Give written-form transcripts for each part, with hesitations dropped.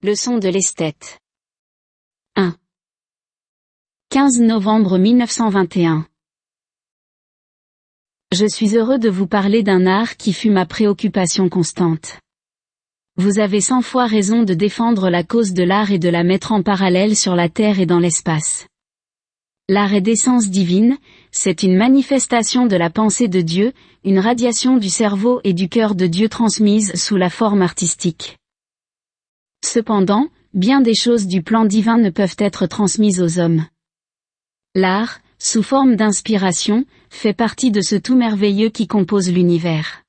Leçon de l'esthète. 1. 15 novembre 1921. Je suis heureux de vous parler d'un art qui fut ma préoccupation constante. Vous avez 100 fois raison de défendre la cause de l'art et de la mettre en parallèle sur la terre et dans l'espace. L'art est d'essence divine, c'est une manifestation de la pensée de Dieu, une radiation du cerveau et du cœur de Dieu transmise sous la forme artistique. Cependant, bien des choses du plan divin ne peuvent être transmises aux hommes. L'art, sous forme d'inspiration, fait partie de ce tout merveilleux qui compose l'univers.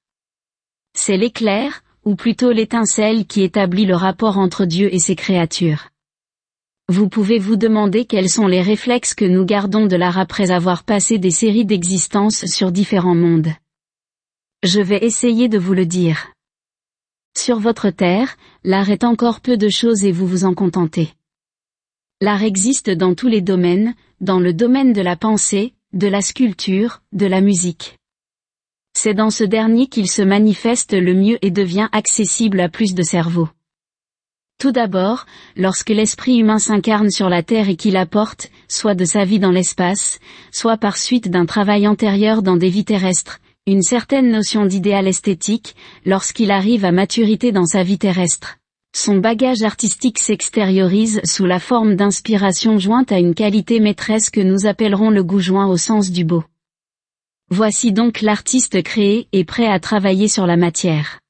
C'est l'éclair, ou plutôt l'étincelle qui établit le rapport entre Dieu et ses créatures. Vous pouvez vous demander quels sont les réflexes que nous gardons de l'art après avoir passé des séries d'existences sur différents mondes. Je vais essayer de vous le dire. Sur votre terre, l'art est encore peu de choses et vous vous en contentez. L'art existe dans tous les domaines, dans le domaine de la pensée, de la sculpture, de la musique. C'est dans ce dernier qu'il se manifeste le mieux et devient accessible à plus de cerveaux. Tout d'abord, lorsque l'esprit humain s'incarne sur la terre et qu'il apporte, soit de sa vie dans l'espace, soit par suite d'un travail antérieur dans des vies terrestres, une certaine notion d'idéal esthétique, lorsqu'il arrive à maturité dans sa vie terrestre. Son bagage artistique s'extériorise sous la forme d'inspiration jointe à une qualité maîtresse que nous appellerons le goût joint au sens du beau. Voici donc l'artiste créé et prêt à travailler sur la matière.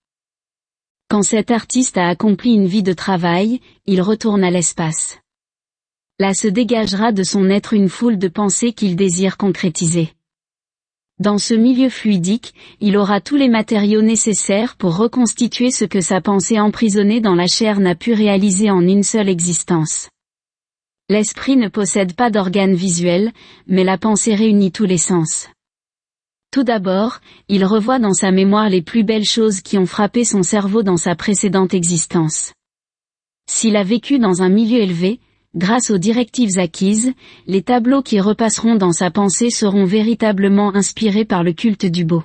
Quand cet artiste a accompli une vie de travail, il retourne à l'espace. Là se dégagera de son être une foule de pensées qu'il désire concrétiser. Dans ce milieu fluidique, il aura tous les matériaux nécessaires pour reconstituer ce que sa pensée emprisonnée dans la chair n'a pu réaliser en une seule existence. L'esprit ne possède pas d'organes visuels, mais la pensée réunit tous les sens. Tout d'abord, il revoit dans sa mémoire les plus belles choses qui ont frappé son cerveau dans sa précédente existence. S'il a vécu dans un milieu élevé, grâce aux directives acquises, les tableaux qui repasseront dans sa pensée seront véritablement inspirés par le culte du beau.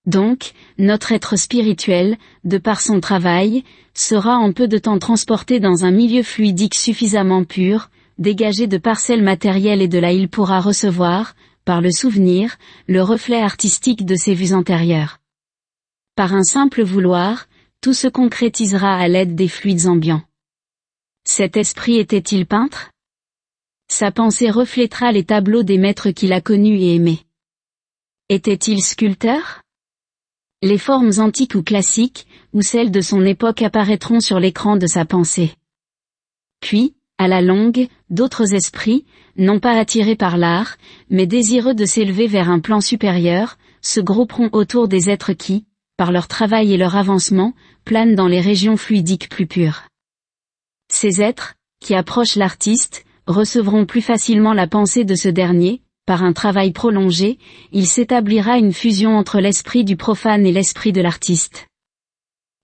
Donc, notre être spirituel, de par son travail, sera en peu de temps transporté dans un milieu fluidique suffisamment pur, dégagé de parcelles matérielles et de là il pourra recevoir, par le souvenir, le reflet artistique de ses vues antérieures. Par un simple vouloir, tout se concrétisera à l'aide des fluides ambiants. Cet esprit était-il peintre? Sa pensée reflétera les tableaux des maîtres qu'il a connus et aimés. Était-il sculpteur? Les formes antiques ou classiques, ou celles de son époque apparaîtront sur l'écran de sa pensée. Puis, à la longue, d'autres esprits, non pas attirés par l'art, mais désireux de s'élever vers un plan supérieur, se grouperont autour des êtres qui, par leur travail et leur avancement, planent dans les régions fluidiques plus pures. Ces êtres, qui approchent l'artiste, recevront plus facilement la pensée de ce dernier, par un travail prolongé, il s'établira une fusion entre l'esprit du profane et l'esprit de l'artiste.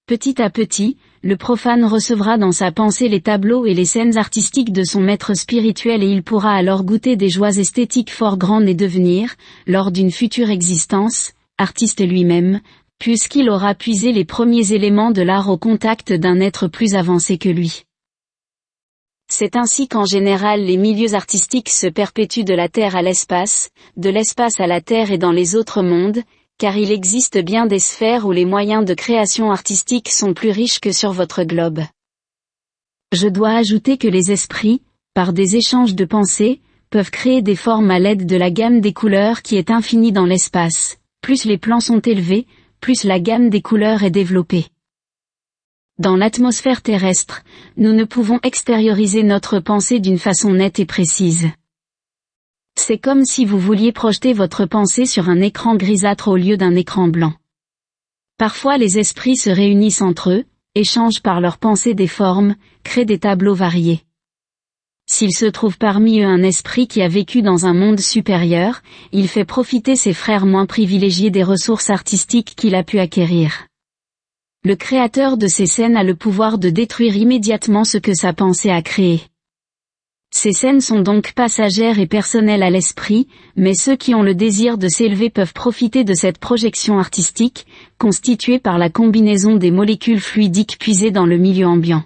Petit à petit, le profane recevra dans sa pensée les tableaux et les scènes artistiques de son maître spirituel et il pourra alors goûter des joies esthétiques fort grandes et devenir, lors d'une future existence, artiste lui-même, puisqu'il aura puisé les premiers éléments de l'art au contact d'un être plus avancé que lui. C'est ainsi qu'en général les milieux artistiques se perpétuent de la Terre à l'espace, de l'espace à la Terre et dans les autres mondes, car il existe bien des sphères où les moyens de création artistique sont plus riches que sur votre globe. Je dois ajouter que les esprits, par des échanges de pensées, peuvent créer des formes à l'aide de la gamme des couleurs qui est infinie dans l'espace. Plus les plans sont élevés, plus la gamme des couleurs est développée. Dans l'atmosphère terrestre, nous ne pouvons extérioriser notre pensée d'une façon nette et précise. C'est comme si vous vouliez projeter votre pensée sur un écran grisâtre au lieu d'un écran blanc. Parfois les esprits se réunissent entre eux, échangent par leurs pensées des formes, créent des tableaux variés. S'il se trouve parmi eux un esprit qui a vécu dans un monde supérieur, il fait profiter ses frères moins privilégiés des ressources artistiques qu'il a pu acquérir. Le créateur de ces scènes a le pouvoir de détruire immédiatement ce que sa pensée a créé. Ces scènes sont donc passagères et personnelles à l'esprit, mais ceux qui ont le désir de s'élever peuvent profiter de cette projection artistique, constituée par la combinaison des molécules fluidiques puisées dans le milieu ambiant.